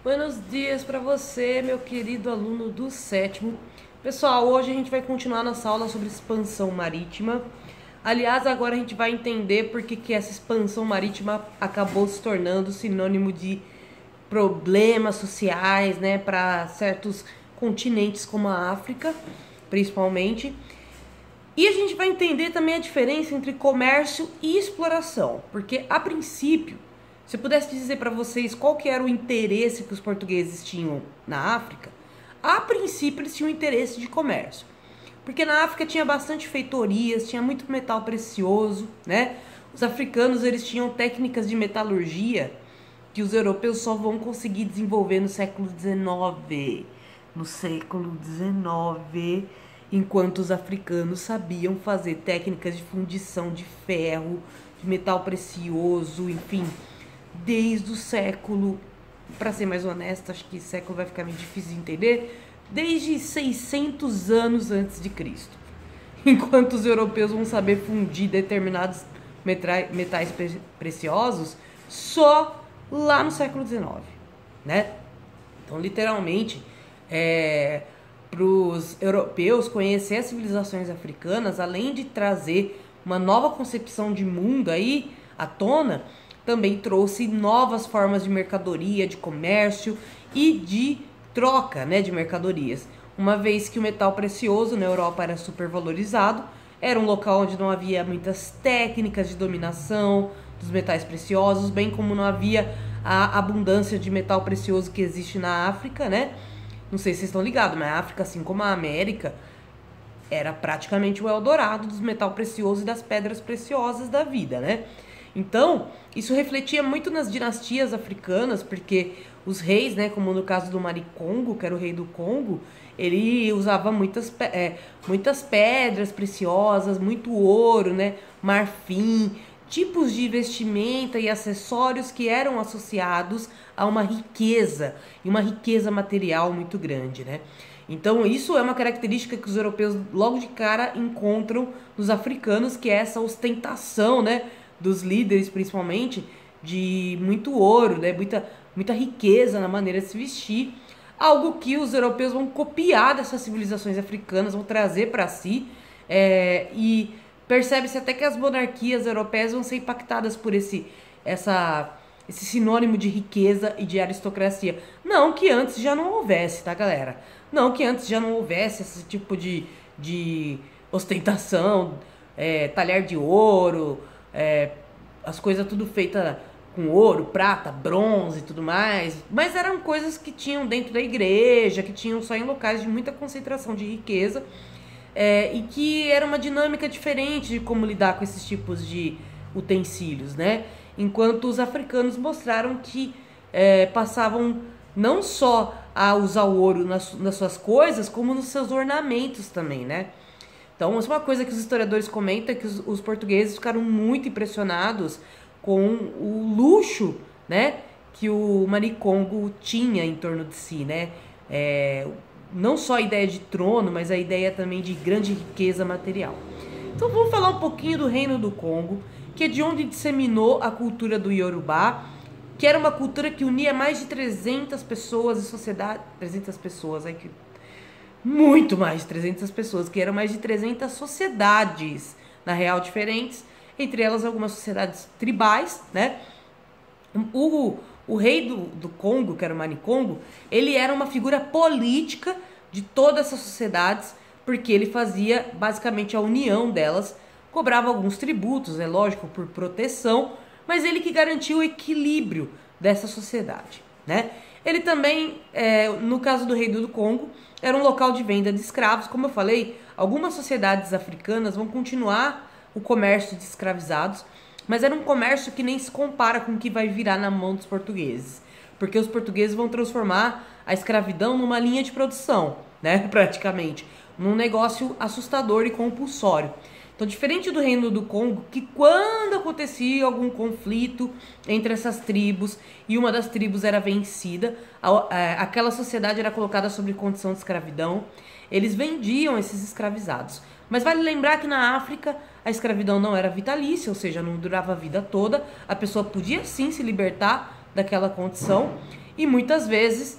Buenos dias para você, meu querido aluno do sétimo. Pessoal, hoje a gente vai continuar nossa aula sobre expansão marítima. Aliás, agora a gente vai entender por que essa expansão marítima acabou se tornando sinônimo de problemas sociais, né, para certos continentes como a África, principalmente. E a gente vai entender também a diferença entre comércio e exploração, porque a princípio, se eu pudesse dizer para vocês qual que era o interesse que os portugueses tinham na África, a princípio eles tinham interesse de comércio. Porque na África tinha bastante feitorias, tinha muito metal precioso, né? Os africanos eles tinham técnicas de metalurgia que os europeus só vão conseguir desenvolver no século XIX. No século XIX, enquanto os africanos sabiam fazer técnicas de fundição de ferro, de metal precioso, enfim, desde o século, para ser mais honesta, acho que século vai ficar meio difícil de entender, desde 600 anos antes de Cristo. Enquanto os europeus vão saber fundir determinados metais preciosos só lá no século XIX, né? Então, literalmente, para os europeus conhecer as civilizações africanas, além de trazer uma nova concepção de mundo aí à tona, também trouxe novas formas de mercadoria, de comércio e de troca, né, de mercadorias. Uma vez que o metal precioso na Europa era supervalorizado, era um local onde não havia muitas técnicas de dominação dos metais preciosos, bem como não havia a abundância de metal precioso que existe na África, né? Não sei se vocês estão ligados, mas a África, assim como a América, era praticamente o Eldorado dos metal precioso e das pedras preciosas da vida, né? Então, isso refletia muito nas dinastias africanas, porque os reis, né, como no caso do Maricongo, que era o rei do Congo, ele usava muitas pedras preciosas, muito ouro, né, marfim, tipos de vestimenta e acessórios que eram associados a uma riqueza, e uma riqueza material muito grande, né? Então isso é uma característica que os europeus logo de cara encontram nos africanos, que é essa ostentação, né, dos líderes principalmente, de muito ouro, né, muita riqueza na maneira de se vestir, algo que os europeus vão copiar dessas civilizações africanas, vão trazer para si, e percebe-se até que as monarquias europeias vão ser impactadas por esse sinônimo de riqueza e de aristocracia. Não que antes já não houvesse, tá, galera? Não que antes já não houvesse esse tipo de ostentação, talher de ouro, as coisas tudo feitas com ouro, prata, bronze e tudo mais. Mas eram coisas que tinham dentro da igreja, que tinham só em locais de muita concentração de riqueza. E que era uma dinâmica diferente de como lidar com esses tipos de utensílios, né? Enquanto os africanos mostraram que passavam não só a usar o ouro nas suas coisas, como nos seus ornamentos também, né? Então, isso é uma coisa que os historiadores comentam, que os portugueses ficaram muito impressionados com o luxo, né, que o Maricongo tinha em torno de si, né? Não só a ideia de trono, mas a ideia também de grande riqueza material. Então vamos falar um pouquinho do Reino do Congo, que é de onde disseminou a cultura do Yorubá, que era uma cultura que unia mais de 300 pessoas e sociedade... 300 pessoas, muito mais de 300 pessoas, que eram mais de 300 sociedades, na real, diferentes, entre elas algumas sociedades tribais, né? O rei do Congo, que era o Manicongo, ele era uma figura política de todas essas sociedades, porque ele fazia basicamente a união delas, cobrava alguns tributos, é lógico, por proteção, mas ele que garantiu o equilíbrio dessa sociedade, né? Ele também, no caso do rei do Congo, era um local de venda de escravos. Como eu falei, algumas sociedades africanas vão continuar o comércio de escravizados, mas era um comércio que nem se compara com o que vai virar na mão dos portugueses, porque os portugueses vão transformar a escravidão numa linha de produção, né, praticamente, num negócio assustador e compulsório. Então, diferente do Reino do Congo, que quando acontecia algum conflito entre essas tribos e uma das tribos era vencida, aquela sociedade era colocada sob condição de escravidão, eles vendiam esses escravizados. Mas vale lembrar que na África a escravidão não era vitalícia, ou seja, não durava a vida toda, a pessoa podia sim se libertar daquela condição, e muitas vezes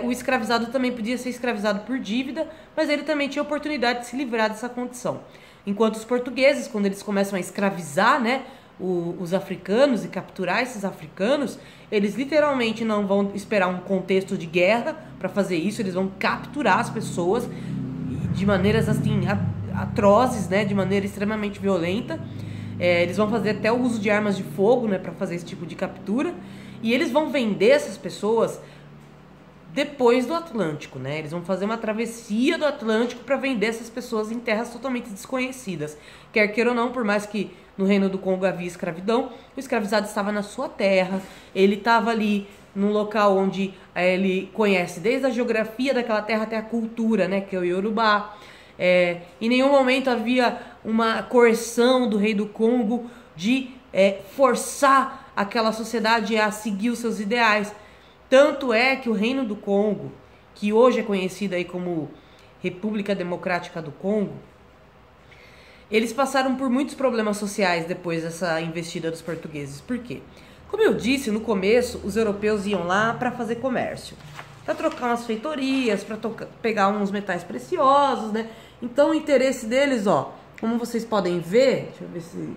o escravizado também podia ser escravizado por dívida, mas ele também tinha oportunidade de se livrar dessa condição. Enquanto os portugueses, quando eles começam a escravizar, né, os africanos e capturar esses africanos, eles literalmente não vão esperar um contexto de guerra para fazer isso, eles vão capturar as pessoas de maneiras assim atrozes, né, de maneira extremamente violenta. Eles vão fazer até o uso de armas de fogo, né, para fazer esse tipo de captura, e eles vão vender essas pessoas depois do Atlântico, né? Eles vão fazer uma travessia do Atlântico para vender essas pessoas em terras totalmente desconhecidas. Quer queira ou não, por mais que no Reino do Congo havia escravidão, o escravizado estava na sua terra, ele estava ali num local onde ele conhece desde a geografia daquela terra até a cultura, né? Que é o Yorubá. Em nenhum momento havia uma coerção do rei do Congo de forçar aquela sociedade a seguir os seus ideais. Tanto é que o Reino do Congo, que hoje é conhecido aí como República Democrática do Congo, eles passaram por muitos problemas sociais depois dessa investida dos portugueses. Por quê? Como eu disse, no começo, os europeus iam lá para fazer comércio, para trocar umas feitorias, para pegar uns metais preciosos, né? Então o interesse deles, ó, como vocês podem ver, deixa eu ver se...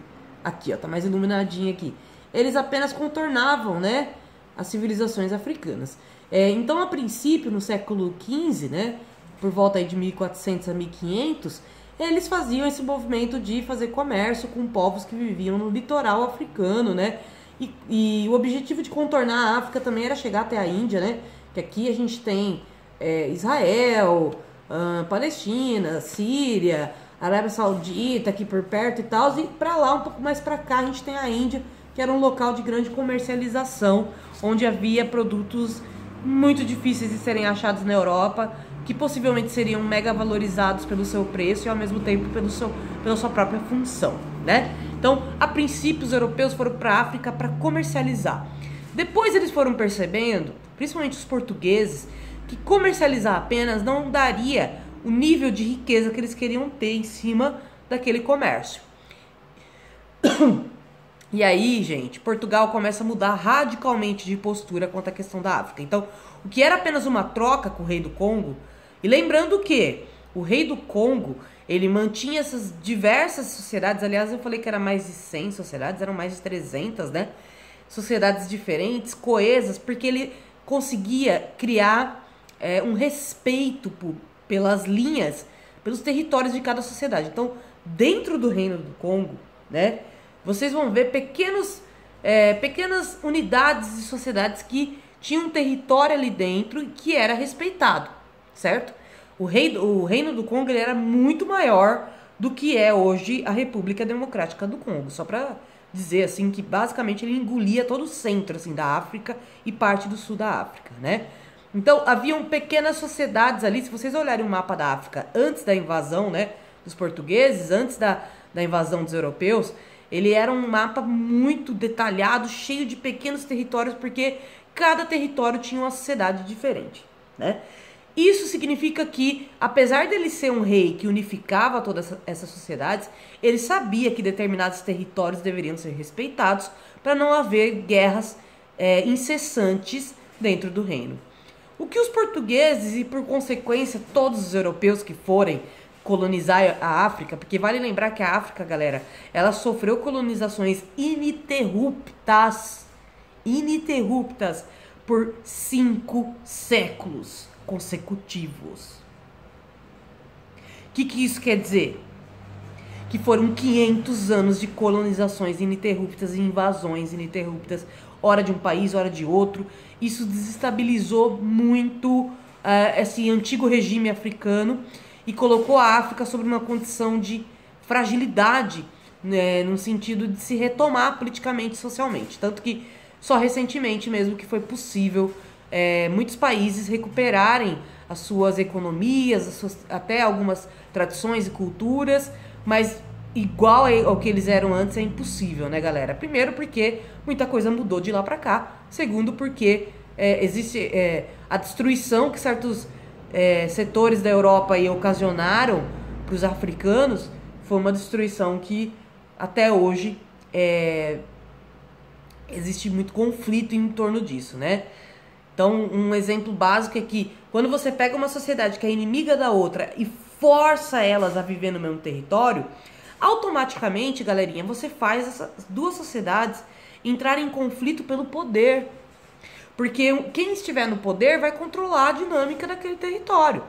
Aqui, ó, tá mais iluminadinho aqui. Eles apenas contornavam, né, as civilizações africanas. Então, a princípio, no século XV, né, por volta aí de 1400 a 1500, eles faziam esse movimento de fazer comércio com povos que viviam no litoral africano, né? E o objetivo de contornar a África também era chegar até a Índia, né? Que aqui a gente tem Israel, Palestina, Síria, Arábia Saudita aqui por perto e tal, e para lá, um pouco mais para cá, a gente tem a Índia, que era um local de grande comercialização, onde havia produtos muito difíceis de serem achados na Europa, que possivelmente seriam mega valorizados pelo seu preço e ao mesmo tempo pela sua própria função, né? Então, a princípio, os europeus foram para a África para comercializar. Depois eles foram percebendo, principalmente os portugueses, que comercializar apenas não daria o nível de riqueza que eles queriam ter em cima daquele comércio. E aí, gente, Portugal começa a mudar radicalmente de postura quanto à questão da África. Então, o que era apenas uma troca com o rei do Congo, e lembrando que o rei do Congo, ele mantinha essas diversas sociedades, aliás, eu falei que era mais de 100 sociedades, eram mais de 300, né? Sociedades diferentes, coesas, porque ele conseguia criar um respeito pelas linhas, pelos territórios de cada sociedade. Então, dentro do Reino do Congo, né, vocês vão ver pequenas unidades de sociedades que tinham um território ali dentro e que era respeitado, certo? O Reino do Congo ele era muito maior do que é hoje a República Democrática do Congo. Só para dizer assim que basicamente ele engolia todo o centro assim, da África e parte do sul da África, né? Então haviam pequenas sociedades ali. Se vocês olharem o mapa da África antes da invasão, né, dos portugueses, antes da invasão dos europeus, ele era um mapa muito detalhado, cheio de pequenos territórios, porque cada território tinha uma sociedade diferente, né? Isso significa que, apesar dele ser um rei que unificava todas essas sociedades, ele sabia que determinados territórios deveriam ser respeitados para não haver guerras incessantes dentro do reino. O que os portugueses e, por consequência, todos os europeus que forem colonizar a África, porque vale lembrar que a África, galera, ela sofreu colonizações ininterruptas por 5 séculos consecutivos. O que isso quer dizer? Que foram 500 anos de colonizações ininterruptas e invasões ininterruptas, hora de um país, hora de outro. Isso desestabilizou muito esse antigo regime africano e colocou a África sob uma condição de fragilidade, né, no sentido de se retomar politicamente e socialmente. Tanto que só recentemente mesmo que foi possível muitos países recuperarem as suas economias, até algumas tradições e culturas, mas igual ao que eles eram antes é impossível, né, galera? Primeiro porque muita coisa mudou de lá pra cá. Segundo porque existe a destruição que certos setores da Europa aí ocasionaram para os africanos, foi uma destruição que até hoje existe muito conflito em torno disso, né? Então, um exemplo básico é que quando você pega uma sociedade que é inimiga da outra e força elas a viver no mesmo território, automaticamente, galerinha, você faz essas duas sociedades entrarem em conflito pelo poder. Porque quem estiver no poder vai controlar a dinâmica daquele território,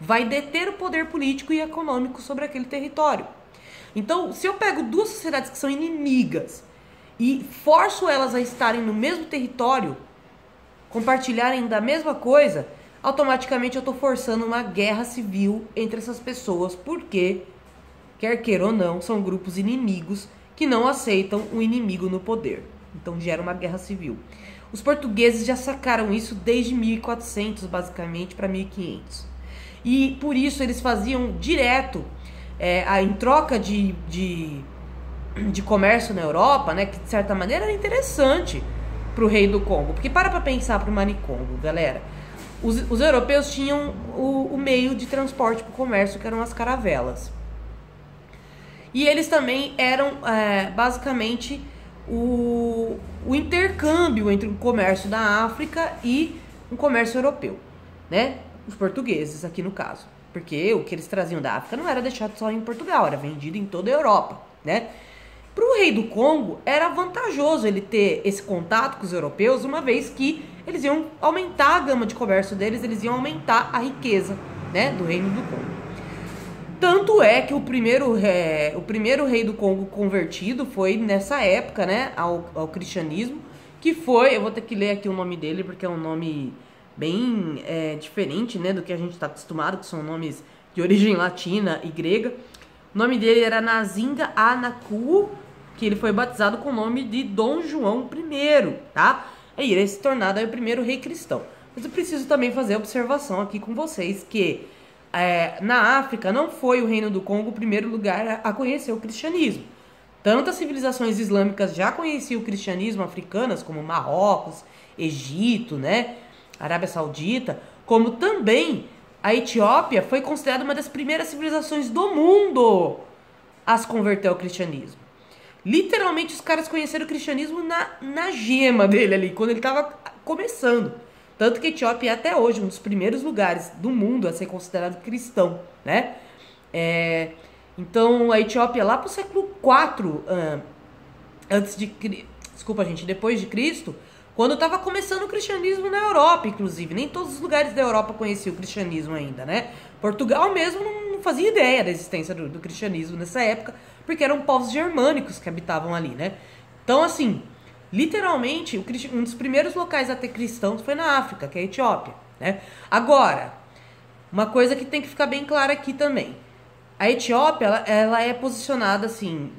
vai deter o poder político e econômico sobre aquele território. Então, se eu pego duas sociedades que são inimigas e forço elas a estarem no mesmo território, compartilharem da mesma coisa, automaticamente eu estou forçando uma guerra civil entre essas pessoas, porque, quer queira ou não, são grupos inimigos que não aceitam o inimigo no poder. Então gera uma guerra civil. Os portugueses já sacaram isso desde 1400, basicamente, para 1500. E por isso eles faziam direto, em troca de comércio na Europa, né, que de certa maneira era interessante para o rei do Congo. Porque para pensar para o Manicongo, galera. Os europeus tinham o meio de transporte para o comércio, que eram as caravelas. E eles também eram, basicamente, o intercâmbio entre o comércio da África e o comércio europeu, né? Os portugueses, aqui no caso. Porque o que eles traziam da África não era deixado só em Portugal, era vendido em toda a Europa, né? Para o rei do Congo, era vantajoso ele ter esse contato com os europeus, uma vez que eles iam aumentar a gama de comércio deles, eles iam aumentar a riqueza, né, do reino do Congo. Tanto é que o primeiro rei do Congo convertido foi nessa época, né, ao cristianismo, que foi, eu vou ter que ler aqui o nome dele, porque é um nome bem diferente, né, do que a gente está acostumado, que são nomes de origem latina e grega. O nome dele era Nazinga Anaku, que ele foi batizado com o nome de Dom João I, tá? Aí ele se tornado aí o primeiro rei cristão. Mas eu preciso também fazer a observação aqui com vocês que na África não foi o Reino do Congo o primeiro lugar a conhecer o cristianismo. Tantas civilizações islâmicas já conheciam o cristianismo africanas, como Marrocos, Egito, né, Arábia Saudita, como também a Etiópia foi considerada uma das primeiras civilizações do mundo a se converter ao cristianismo. Literalmente, os caras conheceram o cristianismo na gema dele ali, quando ele estava começando. Tanto que a Etiópia é até hoje um dos primeiros lugares do mundo a ser considerado cristão, né? Então, a Etiópia lá para o século IV depois de Cristo, quando estava começando o cristianismo na Europa, inclusive. Nem todos os lugares da Europa conheciam o cristianismo ainda, né? Portugal mesmo não fazia ideia da existência do cristianismo nessa época, porque eram povos germânicos que habitavam ali, né? Então, assim, literalmente, um dos primeiros locais a ter cristãos foi na África, que é a Etiópia, né? Agora, uma coisa que tem que ficar bem clara aqui também. A Etiópia, ela é posicionada, assim,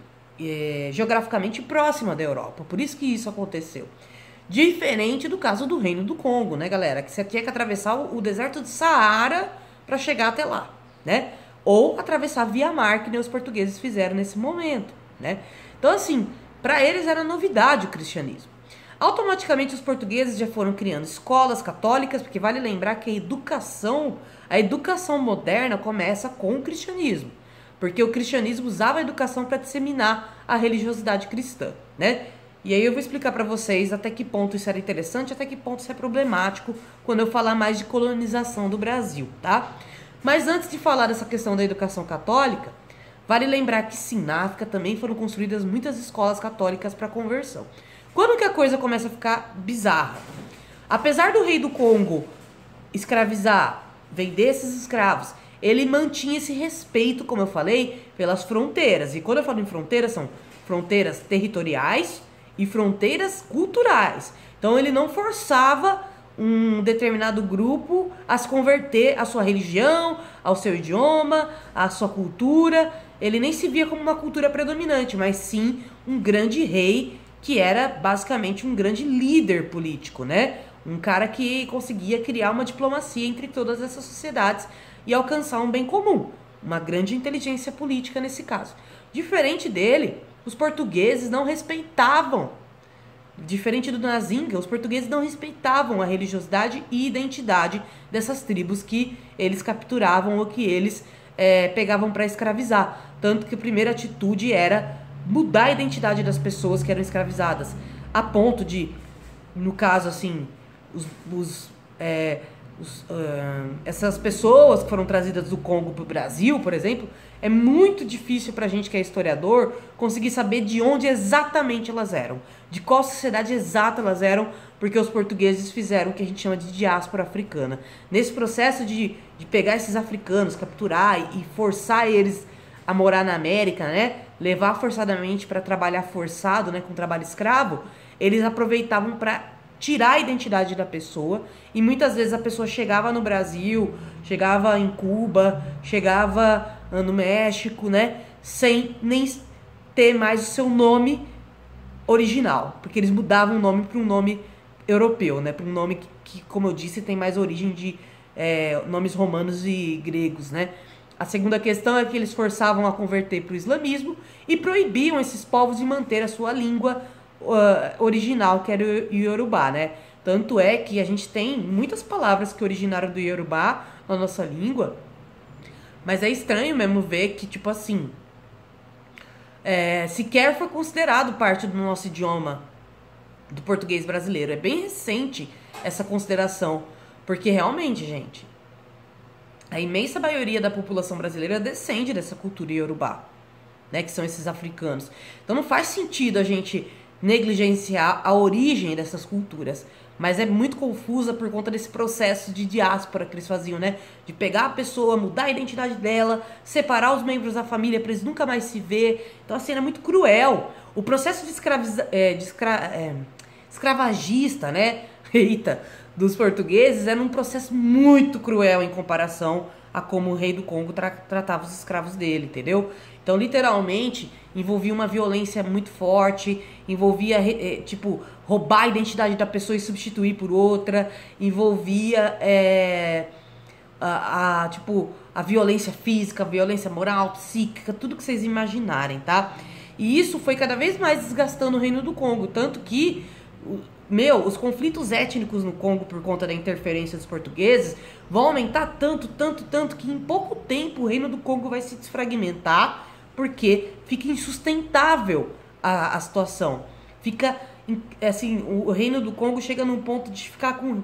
geograficamente próxima da Europa. Por isso que isso aconteceu. Diferente do caso do Reino do Congo, né, galera? Que você tinha que atravessar o deserto de Saara para chegar até lá, né? Ou atravessar via mar, que nem os portugueses fizeram nesse momento, né? Então, assim, para eles era novidade o cristianismo. Automaticamente os portugueses já foram criando escolas católicas, porque vale lembrar que a educação moderna começa com o cristianismo, porque o cristianismo usava a educação para disseminar a religiosidade cristã, né? E aí eu vou explicar para vocês até que ponto isso era interessante, até que ponto isso é problemático quando eu falar mais de colonização do Brasil, tá? Mas antes de falar dessa questão da educação católica, vale lembrar que sim, na África também foram construídas muitas escolas católicas para conversão. Quando que a coisa começa a ficar bizarra? Apesar do rei do Congo escravizar, vender esses escravos, ele mantinha esse respeito, como eu falei, pelas fronteiras. E quando eu falo em fronteiras, são fronteiras territoriais e fronteiras culturais. Então ele não forçava um determinado grupo a se converter à sua religião, ao seu idioma, à sua cultura. Ele nem se via como uma cultura predominante, mas sim um grande rei que era basicamente um grande líder político, né? Um cara que conseguia criar uma diplomacia entre todas essas sociedades e alcançar um bem comum, uma grande inteligência política nesse caso. Diferente dele, os portugueses não respeitavam, diferente do Nazinga, os portugueses não respeitavam a religiosidade e identidade dessas tribos que eles capturavam ou que eles pegavam para escravizar. Tanto que a primeira atitude era mudar a identidade das pessoas que eram escravizadas, a ponto de, no caso assim, essas pessoas que foram trazidas do Congo para o Brasil, por exemplo, é muito difícil para a gente que é historiador conseguir saber de onde exatamente elas eram, de qual sociedade exata elas eram, porque os portugueses fizeram o que a gente chama de diáspora africana. Nesse processo de pegar esses africanos, capturar e forçar eles a morar na América, né, levar forçadamente para trabalhar forçado, né, com trabalho escravo, eles aproveitavam para tirar a identidade da pessoa, e muitas vezes a pessoa chegava no Brasil, chegava em Cuba, chegava no México, né, sem nem ter mais o seu nome original, porque eles mudavam o nome para um nome europeu, né, para um nome que, como eu disse, tem mais origem de nomes romanos e gregos, né. A segunda questão é que eles forçavam a converter para o islamismo e proibiam esses povos de manter a sua língua original, que era o Iorubá, né? Tanto é que a gente tem muitas palavras que originaram do Iorubá na nossa língua, mas é estranho mesmo ver que, tipo assim, sequer foi considerado parte do nosso idioma, do português brasileiro. É bem recente essa consideração, porque realmente, gente, a imensa maioria da população brasileira descende dessa cultura iorubá, né, que são esses africanos. Então não faz sentido a gente negligenciar a origem dessas culturas, mas é muito confusa por conta desse processo de diáspora que eles faziam, né, de pegar a pessoa, mudar a identidade dela, separar os membros da família para eles nunca mais se ver. Então assim, era muito cruel. O processo de escravagista, né, eita, dos portugueses era um processo muito cruel em comparação a como o rei do Congo tratava os escravos dele, entendeu? Então, literalmente, envolvia uma violência muito forte, envolvia, tipo, roubar a identidade da pessoa e substituir por outra, envolvia, tipo, a violência física, a violência moral, psíquica, tudo que vocês imaginarem, tá? E isso foi cada vez mais desgastando o Reino do Congo, tanto que os conflitos étnicos no Congo por conta da interferência dos portugueses vão aumentar tanto que em pouco tempo o Reino do Congo vai se desfragmentar, porque fica insustentável a situação. Fica, assim, o Reino do Congo chega num ponto de ficar com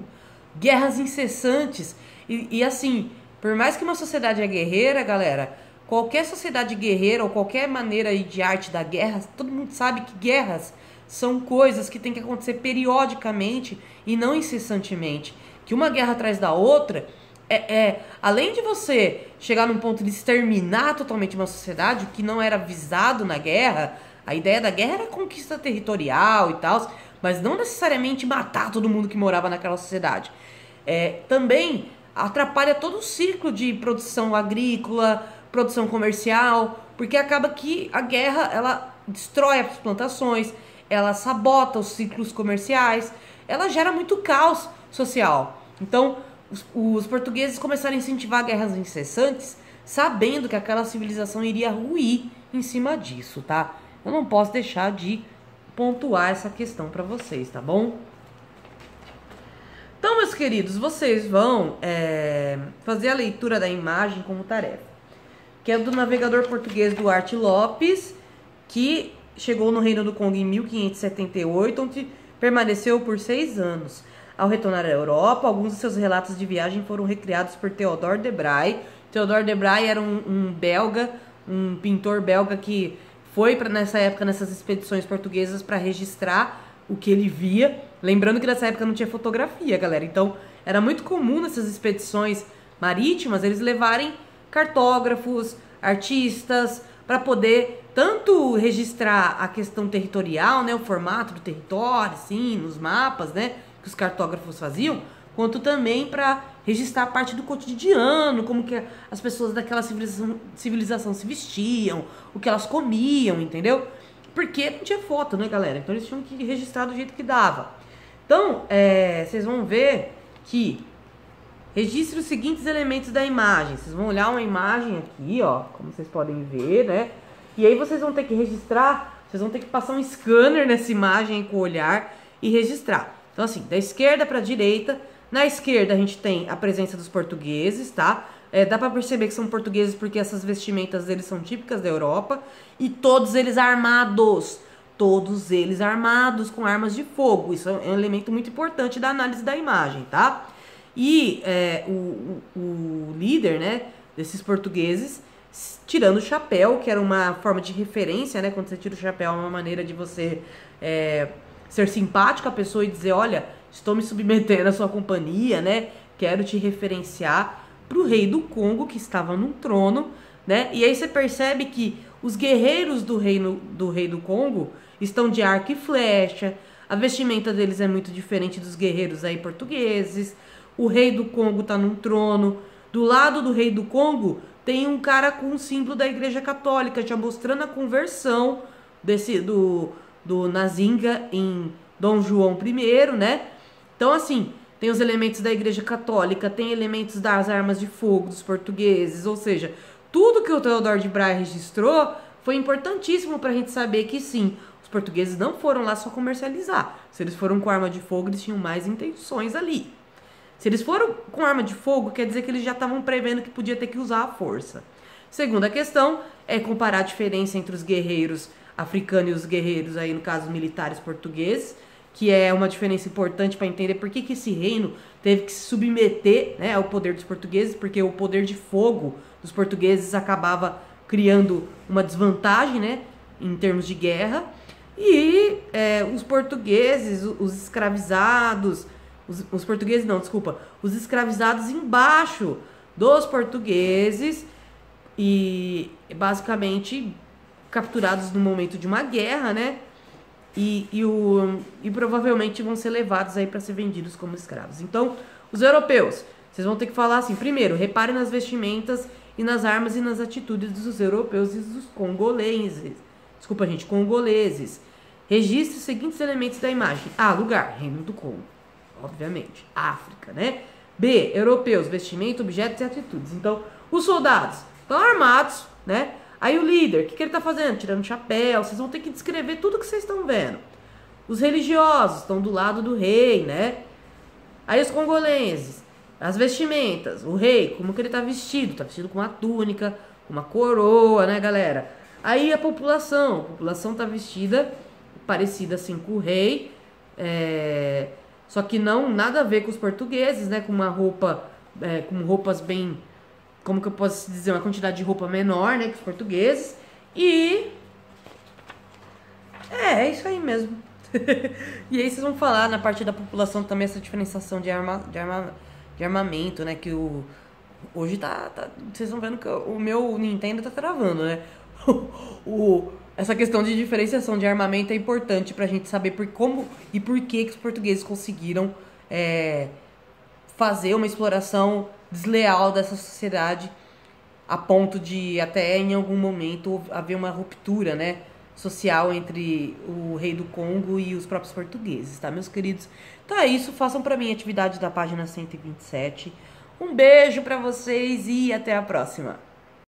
guerras incessantes. E assim, por mais que uma sociedade é guerreira, galera, qualquer sociedade guerreira ou qualquer maneira de arte da guerra, todo mundo sabe que guerras são coisas que tem que acontecer periodicamente e não incessantemente. Que uma guerra atrás da outra, além de você chegar num ponto de exterminar totalmente uma sociedade, o que não era visado na guerra, a ideia da guerra era conquista territorial e tal, mas não necessariamente matar todo mundo que morava naquela sociedade. Também atrapalha todo o ciclo de produção agrícola, produção comercial, porque acaba que a guerra, ela destrói as plantações, ela sabota os ciclos comerciais, ela gera muito caos social. Então, os portugueses começaram a incentivar guerras incessantes, sabendo que aquela civilização iria ruir em cima disso, tá? Eu não posso deixar de pontuar essa questão para vocês, tá bom? Então, meus queridos, vocês vão fazer a leitura da imagem como tarefa, que é do navegador português Duarte Lopes, que chegou no Reino do Congo em 1578, onde permaneceu por 6 anos. Ao retornar à Europa, alguns de seus relatos de viagem foram recriados por Theodore de Braille. Theodore de Braille era um belga, um pintor belga que foi nessa época nessas expedições portuguesas para registrar o que ele via. Lembrando que nessa época não tinha fotografia, galera. Então era muito comum nessas expedições marítimas eles levarem cartógrafos, artistas, para poder tanto registrar a questão territorial, né, o formato do território, assim, nos mapas, né, que os cartógrafos faziam, quanto também para registrar a parte do cotidiano, como que as pessoas daquela civilização se vestiam, o que elas comiam, entendeu? Porque não tinha foto, né, galera? Então eles tinham que registrar do jeito que dava. Então, vocês vão ver que registre os seguintes elementos da imagem. Vocês vão olhar uma imagem aqui, ó, como vocês podem ver, né? E aí vocês vão ter que registrar, vocês vão ter que passar um scanner nessa imagem com o olhar e registrar. Então assim, da esquerda para a direita, na esquerda a gente tem a presença dos portugueses, tá? Dá para perceber que são portugueses porque essas vestimentas deles são típicas da Europa e todos eles armados. todos eles armados com armas de fogo. Isso é um elemento muito importante da análise da imagem, tá? E o líder, né, desses portugueses, tirando o chapéu, que era uma forma de referência, né? Quando você tira o chapéu, é uma maneira de você ser simpático à pessoa e dizer, olha, estou me submetendo à sua companhia, né? Quero te referenciar pro rei do Congo, que estava no trono, né? E aí você percebe que os guerreiros do rei do Congo estão de arco e flecha, a vestimenta deles é muito diferente dos guerreiros aí portugueses, o rei do Congo tá num trono, do lado do rei do Congo tem um cara com o símbolo da Igreja Católica, já mostrando a conversão do Nzinga em Dom João I, né? Então, assim, tem os elementos da Igreja Católica, tem elementos das armas de fogo dos portugueses, ou seja, tudo que o Theodore de Brahe registrou foi importantíssimo para a gente saber que, sim, os portugueses não foram lá só comercializar. Se eles foram com arma de fogo, eles tinham mais intenções ali. Se eles foram com arma de fogo, quer dizer que eles já estavam prevendo que podia ter que usar a força. Segunda questão é comparar a diferença entre os guerreiros africanos e os guerreiros, aí no caso, militares portugueses, que é uma diferença importante para entender por que esse reino teve que se submeter, né, ao poder dos portugueses, porque o poder de fogo dos portugueses acabava criando uma desvantagem, né, em termos de guerra. E os portugueses, os escravizados... Os portugueses não, desculpa. Os escravizados embaixo dos portugueses e basicamente capturados no momento de uma guerra, né? E provavelmente vão ser levados aí para ser vendidos como escravos. Então, os europeus, vocês vão ter que falar assim, primeiro, reparem nas vestimentas e nas armas e nas atitudes dos europeus e dos congoleses. Desculpa, gente, congoleses. Registre os seguintes elementos da imagem. A, lugar, Reino do Congo. Obviamente, África, né? B, europeus, vestimento, objetos e atitudes. Então, os soldados estão armados, né? Aí o líder, o que ele tá fazendo? Tirando chapéu, vocês vão ter que descrever tudo que vocês estão vendo. Os religiosos estão do lado do rei, né? Aí os congolenses, as vestimentas, o rei, como que ele tá vestido? Tá vestido com uma túnica, com uma coroa, né, galera? Aí a população tá vestida parecida assim com o rei, só que não, nada a ver com os portugueses, né? Com uma roupa, com roupas bem... Como que eu posso dizer? Uma quantidade de roupa menor, né? Que os portugueses. E... é isso aí mesmo. E aí vocês vão falar na parte da população também essa diferenciação de armamento, né? Que hoje vocês estão vendo que o meu Nintendo tá travando, né? Essa questão de diferenciação de armamento é importante pra gente saber como e por que os portugueses conseguiram fazer uma exploração desleal dessa sociedade a ponto de até em algum momento haver uma ruptura, né, social entre o rei do Congo e os próprios portugueses, tá, meus queridos? Então é isso, façam pra mim a atividade da página 127. Um beijo pra vocês e até a próxima!